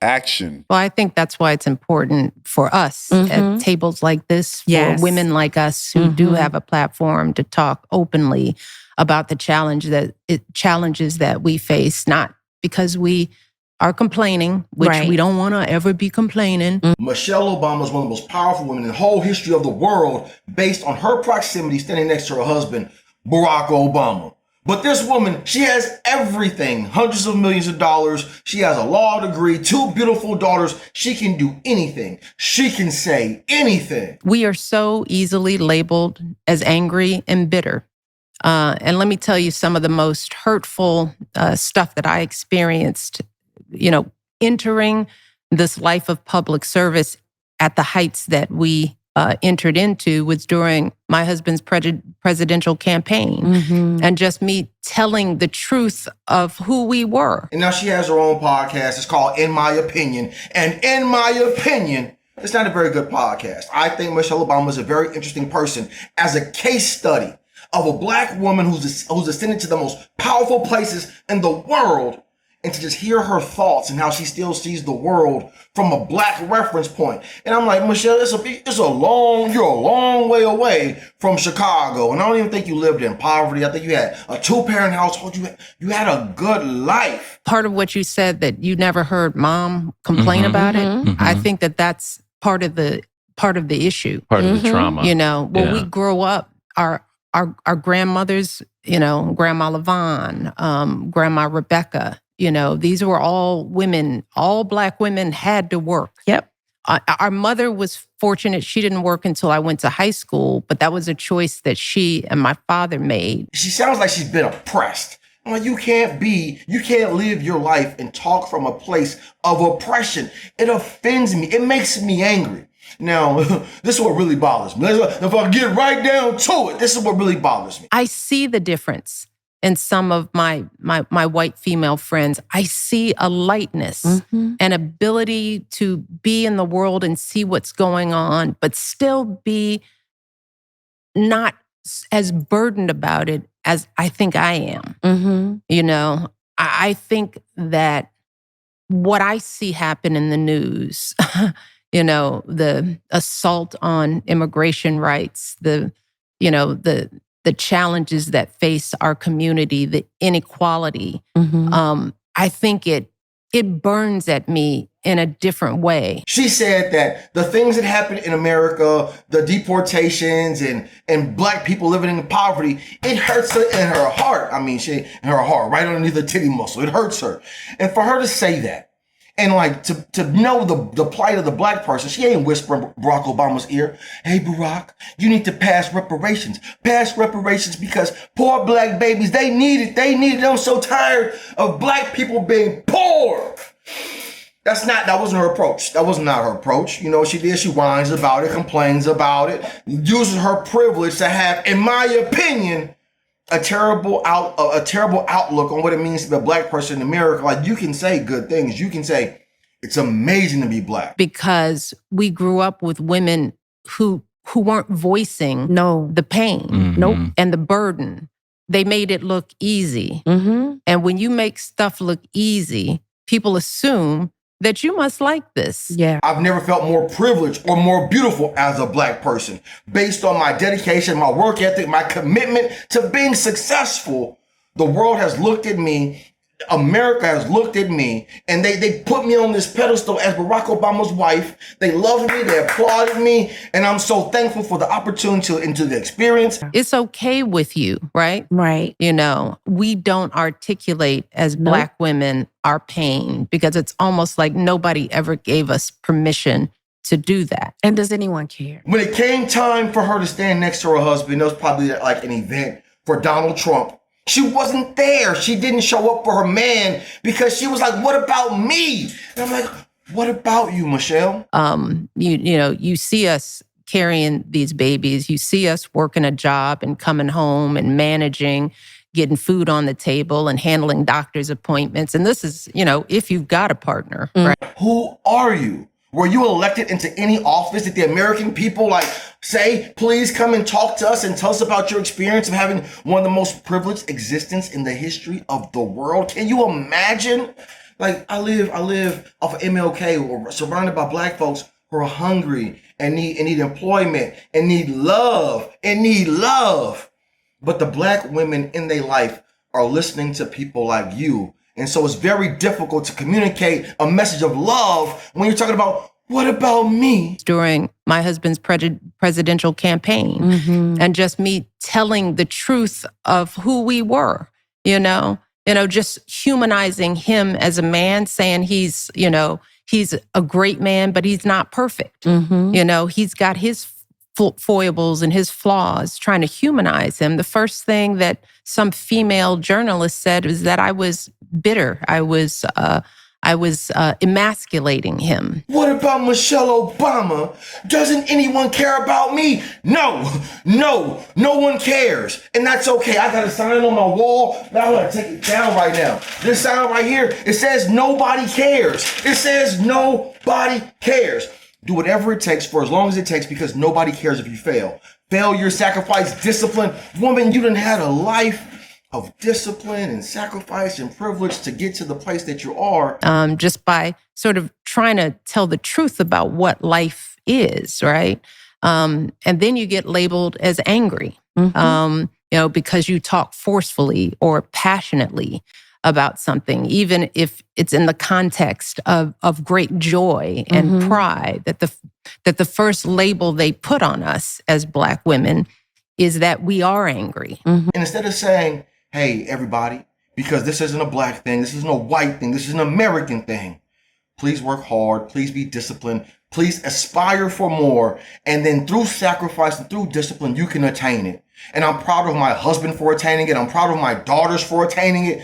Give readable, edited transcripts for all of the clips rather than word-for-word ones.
action. Well, I think that's why it's important for us at tables like this, for women like us who do have a platform to talk openly about the challenges that we face, not because we are complaining, which we don't want to ever be complaining. Michelle Obama is one of the most powerful women in the whole history of the world based on her proximity standing next to her husband, Barack Obama. But this woman, she has everything, hundreds of millions of dollars. She has a law degree, 2 beautiful daughters. She can do anything. She can say anything. We are so easily labeled as angry and bitter. And let me tell you some of the most hurtful stuff that I experienced, entering this life of public service at the heights that we entered into was during my husband's presidential campaign. And just me telling the truth of who we were. And now she has her own podcast. It's called In My Opinion. And in my opinion, it's not a very good podcast. I think Michelle Obama is a very interesting person as a case study of a black woman who's ascended to the most powerful places in the world, and to just hear her thoughts and how she still sees the world from a black reference point. And I'm like, Michelle, you're a long way away from Chicago. And I don't even think you lived in poverty. I think you had a 2-parent household. You had a good life. Part of what you said that you never heard mom complain about it. I think that's part of the issue. Part of the trauma. When we grow up, our grandmothers, Grandma LaVon, Grandma Rebecca, these were all women, all black women had to work. Yep. Our mother was fortunate. She didn't work until I went to high school, but that was a choice that she and my father made. She sounds like she's been oppressed. I'm like, you can't live your life and talk from a place of oppression. It offends me. It makes me angry. Now, this is what really bothers me. If I get right down to it, this is what really bothers me. I see the difference in some of my white female friends. I see a lightness, an ability to be in the world and see what's going on, but still be not as burdened about it as I think I am. I think that what I see happen in the news, the assault on immigration rights, the challenges that face our community, the inequality. I think it burns at me in a different way. She said that the things that happened in America, the deportations and black people living in poverty, it hurts her in her heart. I mean, in her heart, right underneath the titty muscle, it hurts her. And for her to say that, and like to know the plight of the black person, she ain't whispering Barack Obama's ear, hey, Barack, you need to pass reparations. Pass reparations because poor black babies, they need it. They need it. I'm so tired of black people being poor. That wasn't her approach. That was not her approach. She whines about it, complains about it, uses her privilege to have, in my opinion, a terrible outlook on what it means to be a black person in America. Like, you can say good things. You can say it's amazing to be black. Because we grew up with women who weren't voicing the pain and the burden. They made it look easy. And when you make stuff look easy, people assume that you must like this. Yeah. I've never felt more privileged or more beautiful as a black person based on my dedication, my work ethic, my commitment to being successful. The world has looked at me. America has looked at me, and they put me on this pedestal as Barack Obama's wife. They loved me, they applauded me, and I'm so thankful for the opportunity into the experience. It's okay with you, right? Right. We don't articulate as Black women our pain because it's almost like nobody ever gave us permission to do that. And does anyone care? When it came time for her to stand next to her husband, it was probably like an event for Donald Trump. She wasn't there. She didn't show up for her man because she was like, what about me? And I'm like, what about you, Michelle? You see us carrying these babies. You see us working a job and coming home and managing, getting food on the table and handling doctor's appointments. And this is, if you've got a partner, right? Who are you? Were you elected into any office? Did the American people say, please come and talk to us and tell us about your experience of having one of the most privileged existence in the history of the world? Can you imagine Like I live off of MLK, or surrounded by black folks who are hungry and need employment and need love and need love. But the black women in their life are listening to people like you. And so it's very difficult to communicate a message of love when you're talking about, what about me? During my husband's presidential campaign, and just me telling the truth of who we were, just humanizing him as a man, saying he's a great man, but he's not perfect. He's got his foibles and his flaws, trying to humanize him. The first thing that some female journalist said was that I was bitter. I was emasculating him. What about Michelle Obama? Doesn't anyone care about me? No one cares. And that's okay. I got a sign on my wall. Now I'm gonna take it down right now. This sign right here, it says nobody cares. It says nobody cares. Do whatever it takes for as long as it takes, because nobody cares if you fail. Failure, sacrifice, discipline. Woman, you done had a life of discipline and sacrifice and privilege to get to the place that you are. Just by sort of trying to tell the truth about what life is, right? And then you get labeled as angry, because you talk forcefully or passionately about something, even if it's in the context of great joy and pride. That the first label they put on us as black women is that we are angry. And instead of saying, hey, everybody, because this isn't a black thing, this isn't a white thing, this is an American thing. Please work hard, please be disciplined, please aspire for more, and then through sacrifice and through discipline, you can attain it. And I'm proud of my husband for attaining it. I'm proud of my daughters for attaining it.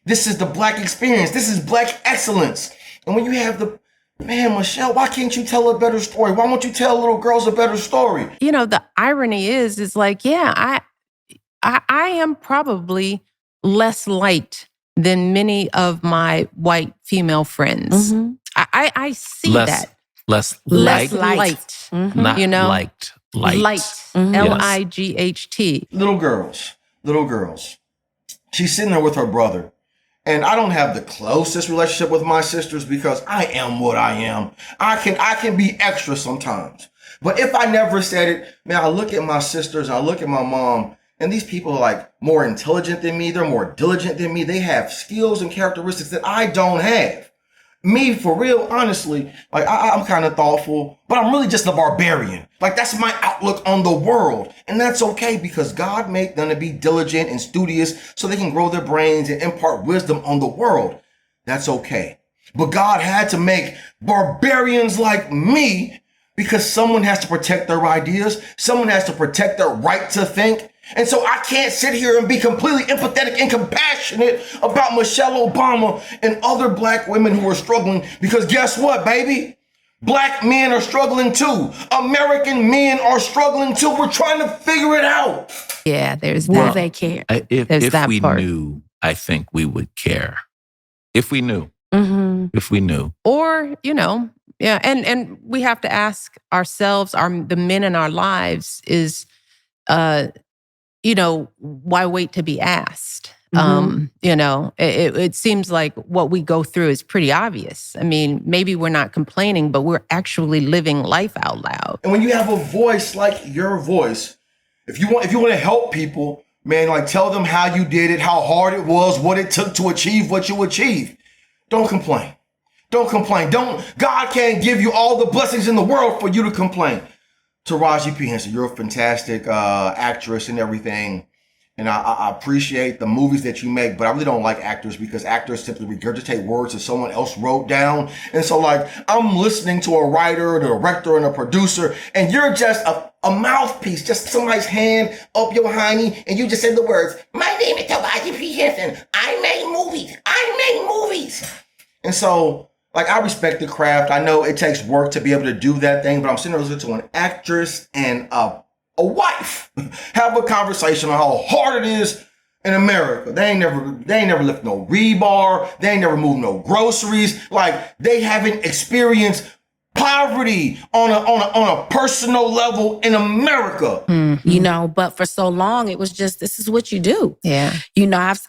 This is the black experience. This is black excellence. And when you have Michelle, why can't you tell a better story? Why won't you tell little girls a better story? The irony is like, yeah, I am probably less liked than many of my white female friends. I see that. Less liked. Not liked. Light. L-I-G-H-T. Little girls. She's sitting there with her brother. And I don't have the closest relationship with my sisters because I am what I am. I can be extra sometimes. But if I never said it, man, I look at my sisters, I look at my mom, and these people are like more intelligent than me. They're more diligent than me. They have skills and characteristics that I don't have. Me, for real, honestly, like I'm kind of thoughtful, but I'm really just a barbarian. Like that's my outlook on the world. And that's okay because God made them to be diligent and studious so they can grow their brains and impart wisdom on the world. That's okay. But God had to make barbarians like me because someone has to protect their ideas. Someone has to protect their right to think. And so I can't sit here and be completely empathetic and compassionate about Michelle Obama and other black women who are struggling, because guess what, baby? Black men are struggling too. American men are struggling too. We're trying to figure it out. Yeah, there's that. Will they care? If we knew, I think we would care. If we knew. If we knew. Or, yeah, and we have to ask ourselves, the men in our lives is, why wait to be asked? It seems like what we go through is pretty obvious. I mean, maybe we're not complaining, but we're actually living life out loud. And when you have a voice like your voice, if you want to help people, man, like tell them how you did it, how hard it was, what it took to achieve what you achieved. Don't complain. Don't complain. God can't give you all the blessings in the world for you to complain. Taraji P. Henson, you're a fantastic actress and everything. And I appreciate the movies that you make, but I really don't like actors because actors simply regurgitate words that someone else wrote down. And so like, I'm listening to a writer, a director, and a producer, and you're just a mouthpiece, just somebody's hand up your hiney, and you just say the words, my name is Taraji P. Henson. I make movies. And so, like, I respect the craft. I know it takes work to be able to do that thing, but I'm sitting there listening to an actress and a wife have a conversation on how hard it is in America. They ain't never lift no rebar. They ain't never moved no groceries. Like, they haven't experienced poverty on a personal level in America. But for so long, it was just, this is what you do. Yeah.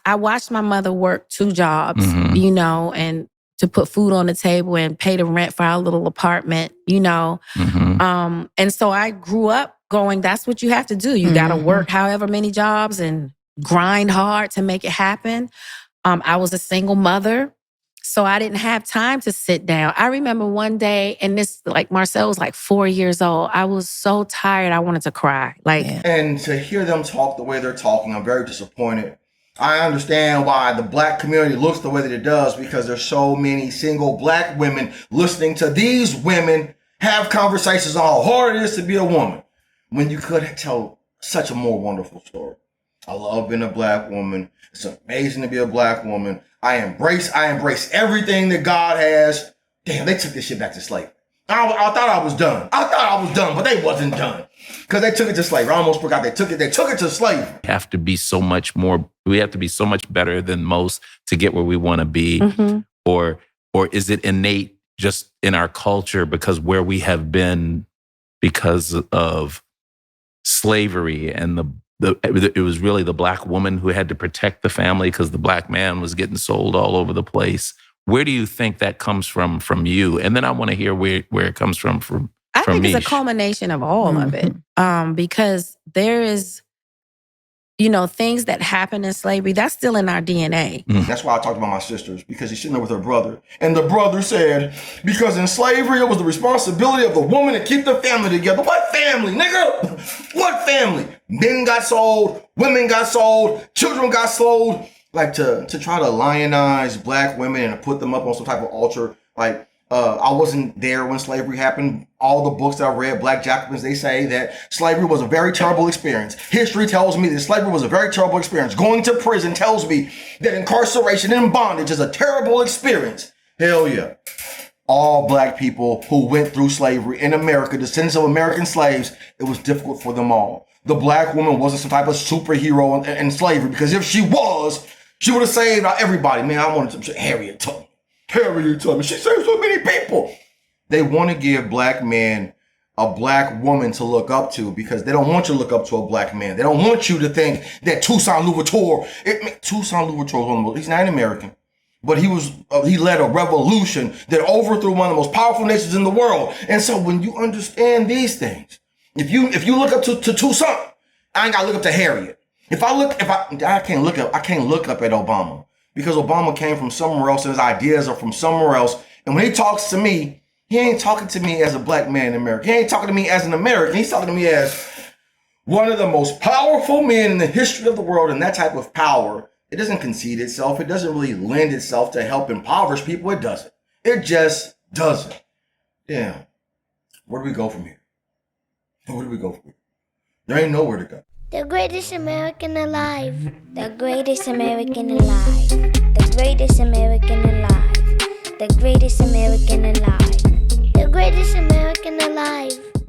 I watched my mother work 2 jobs, and to put food on the table and pay the rent for our little apartment, you know. And so I grew up going, that's what you have to do. You got to work however many jobs and grind hard to make it happen. I was a single mother, so I didn't have time to sit down. I remember one day, and this, like, Marcel was like 4 years old. I was so tired, I wanted to cry. And to hear them talk the way they're talking, I'm very disappointed. I understand why the Black community looks the way that it does, because there's so many single Black women listening to these women have conversations on how hard it is to be a woman, when you could tell such a more wonderful story. I love being a Black woman. It's amazing to be a Black woman. I embrace everything that God has. Damn, they took this shit back to slavery. I thought I was done. But they wasn't done. Because they took it to slavery. I almost forgot they took it to slavery. We have to be so much better than most to get where we want to be. Or is it innate just in our culture because where we have been because of slavery, and it was really the Black woman who had to protect the family because the Black man was getting sold all over the place. Where do you think that comes from you? And then I want to hear where it comes from I think Mish. it's a culmination of all of it. Because there is, you know, things that happen in slavery, that's still in our DNA. That's why I talked about my sisters, because she's sitting there with her brother. And the brother said, because in slavery, it was the responsibility of the woman to keep the family together. What family, nigga? What family? Men got sold, women got sold, children got sold. Like, to try to lionize Black women and put them up on some type of altar. Like, I wasn't there when slavery happened. All the books that I read, Black Jacobins, they say that slavery was a very terrible experience. History tells me that slavery was a very terrible experience. Going to prison tells me that incarceration and bondage is a terrible experience. Hell yeah. All Black people who went through slavery in America, descendants of American slaves, it was difficult for them all. The Black woman wasn't some type of superhero in slavery, because if she was, she would have saved everybody. Man, I wanted to Harriet Tubman. She saved so many people. They want to give Black men a Black woman to look up to, because they don't want you to look up to a Black man. They don't want you to think that Toussaint Louverture, he's not an American, but he led a revolution that overthrew one of the most powerful nations in the world. And so when you understand these things, if you look up to Toussaint, I ain't got to look up to Harriet. I can't look up at Obama, because Obama came from somewhere else and his ideas are from somewhere else. And when he talks to me, he ain't talking to me as a Black man in America. He ain't talking to me as an American. He's talking to me as one of the most powerful men in the history of the world. And that type of power, it doesn't concede itself. It doesn't really lend itself to help impoverish people. It doesn't. It just doesn't. Damn. Where do we go from here? There ain't nowhere to go. The greatest American alive. The greatest American alive. The greatest American alive. The greatest American alive. The greatest American alive.